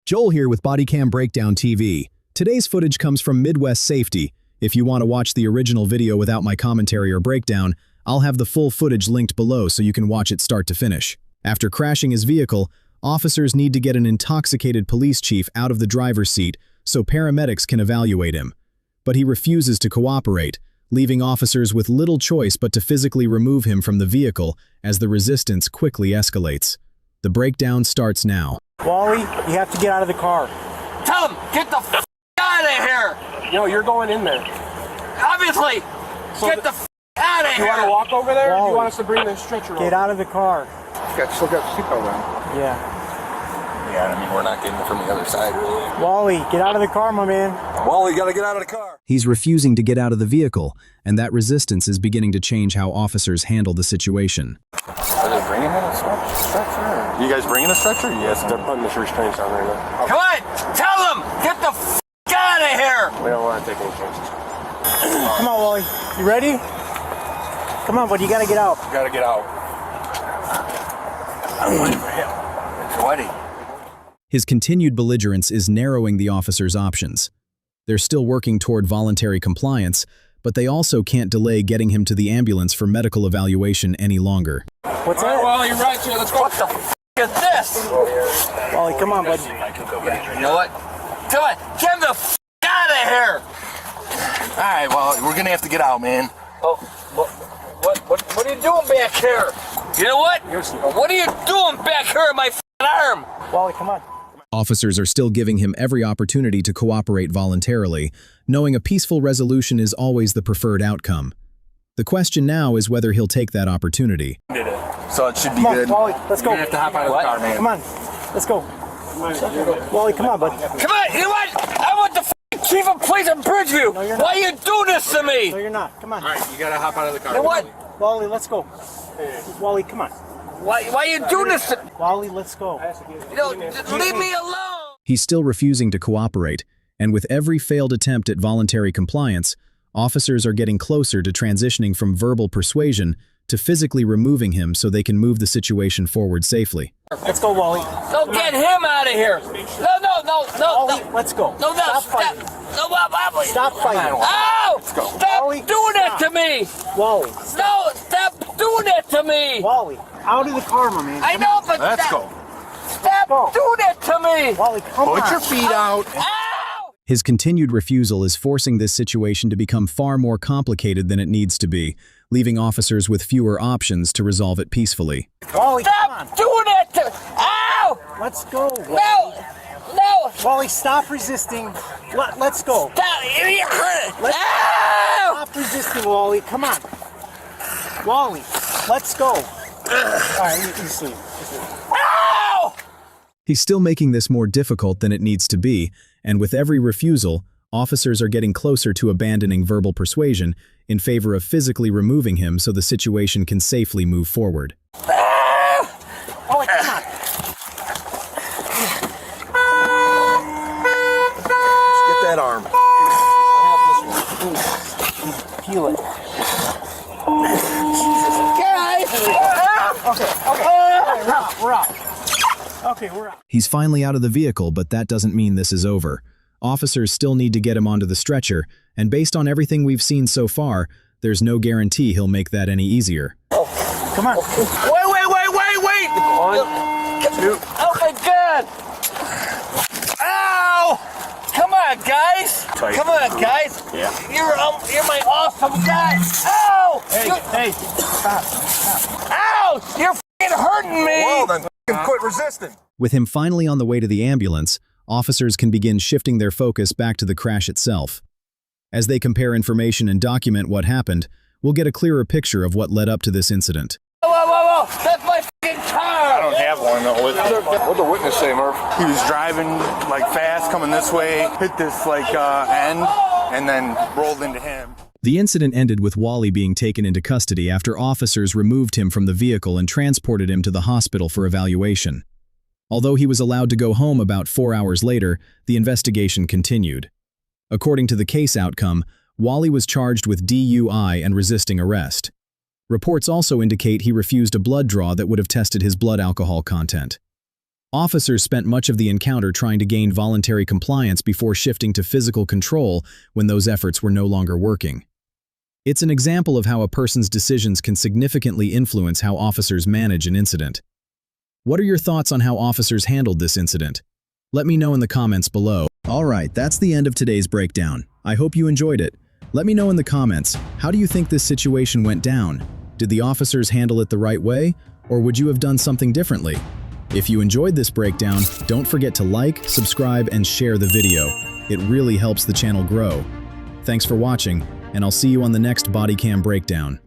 Joel here with Bodycam Breakdown TV. Today's footage comes from Midwest Safety. If you want to watch the original video without my commentary or breakdown, I'll have the full footage linked below so you can watch it start to finish. After crashing his vehicle, officers need to get an intoxicated police chief out of the driver's seat so paramedics can evaluate him. But he refuses to cooperate, leaving officers with little choice but to physically remove him from the vehicle as the resistance quickly escalates. The breakdown starts now. Wally, you have to get out of the car. Tell him, get the f out of here! No, you're going in there. Obviously! So get the f out of here! You want to walk over there, or do you want us to bring the stretcher over? Get out of the car. Still got seatbelt on. Yeah. Yeah, I mean, we're not getting it from the other side, really. Wally, get out of the car, my man. Wally, you gotta get out of the car. He's refusing to get out of the vehicle, and that resistance is beginning to change how officers handle the situation. Are they bringing in a stretcher? You guys bringing a stretcher? Yes, They're putting the restraints on right now. Come on! Tell them! Get the f out of here! We don't want to take any chances. Come on, Wally. You ready? Come on, buddy. You gotta get out. You gotta get out. I'm waiting for him. It's sweaty. His continued belligerence is narrowing the officers' options. They're still working toward voluntary compliance, but they also can't delay getting him to the ambulance for medical evaluation any longer. What's that? Wally, you're right here. Let's go. What the f is this? Wally, come on, buddy. You know what? Come on, get the f out of here! Alright, well, we're gonna have to get out, man. Oh, what are you doing back here? You know what? What are you doing back here in my f***ing arm? Wally, come on. Officers are still giving him every opportunity to cooperate voluntarily, knowing a peaceful resolution is always the preferred outcome. The question now is whether he'll take that opportunity. So it should be Come on, good. Wally, let's go. You're gonna have to hop out of the car, man. Come on. Let's go. Wally, come on, buddy. Come on, you know what? I want the f***ing chief of police in Bridgeview. No, you're not. Why you do this to me? No, you're not. Come on. Alright, you gotta hop out of the car. You know what? Wally, let's go. Wally, come on. Why you do this to me? Wally, let's go. You know, just leave me alone. He's still refusing to cooperate, and with every failed attempt at voluntary compliance, officers are getting closer to transitioning from verbal persuasion to physically removing him so they can move the situation forward safely. Let's go, Wally. Don't get him out of here. No. Wally, let's go. No, Stop stop. fighting. No, Wally. Stop fighting. Ow! Stop Wally, doing that to me. Wally. No, stop doing that to me. Wally, out of the car, my man. I know, but Let's go. Stop doing that to me. Wally, come on. Put your feet out. Ow! His continued refusal is forcing this situation to become far more complicated than it needs to be, leaving officers with fewer options to resolve it peacefully. Wally, come on. Stop doing that to me. Ow! Let's go. Wally. No. Wally, stop resisting. Let's go. Stop. Ow! Stop resisting, Wally. Come on. Wally, let's go. All right, you sleep. Ow! He's still making this more difficult than it needs to be, and with every refusal, officers are getting closer to abandoning verbal persuasion in favor of physically removing him so the situation can safely move forward. Wally, come on. Get that arm. Peel it. Guys! Okay. We're out. Okay, we're out. He's finally out of the vehicle, but that doesn't mean this is over. Officers still need to get him onto the stretcher, and based on everything we've seen so far, there's no guarantee he'll make that any easier. Come on. Wait! 1, 2. Oh my God! Ow! Come on, guys! Come on, guys! Yeah. You're my awesome guy! Ow! Hey, stop. Ow! You're f***ing hurting me! Well, then quit resisting. With him finally on the way to the ambulance, officers can begin shifting their focus back to the crash itself. As they compare information and document what happened, we'll get a clearer picture of what led up to this incident. Whoa! That's my f***ing car! I don't have one. What'd the witness say, Murph? He was driving like fast, coming this way, hit this like end, and then rolled into him. The incident ended with Wally being taken into custody after officers removed him from the vehicle and transported him to the hospital for evaluation. Although he was allowed to go home about 4 hours later, the investigation continued. According to the case outcome, Wally was charged with DUI and resisting arrest. Reports also indicate he refused a blood draw that would have tested his blood alcohol content. Officers spent much of the encounter trying to gain voluntary compliance before shifting to physical control when those efforts were no longer working. It's an example of how a person's decisions can significantly influence how officers manage an incident. What are your thoughts on how officers handled this incident? Let me know in the comments below. Alright, that's the end of today's breakdown. I hope you enjoyed it. Let me know in the comments, how do you think this situation went down? Did the officers handle it the right way, or would you have done something differently? If you enjoyed this breakdown, don't forget to like, subscribe, and share the video. It really helps the channel grow. Thanks for watching, and I'll see you on the next Bodycam breakdown.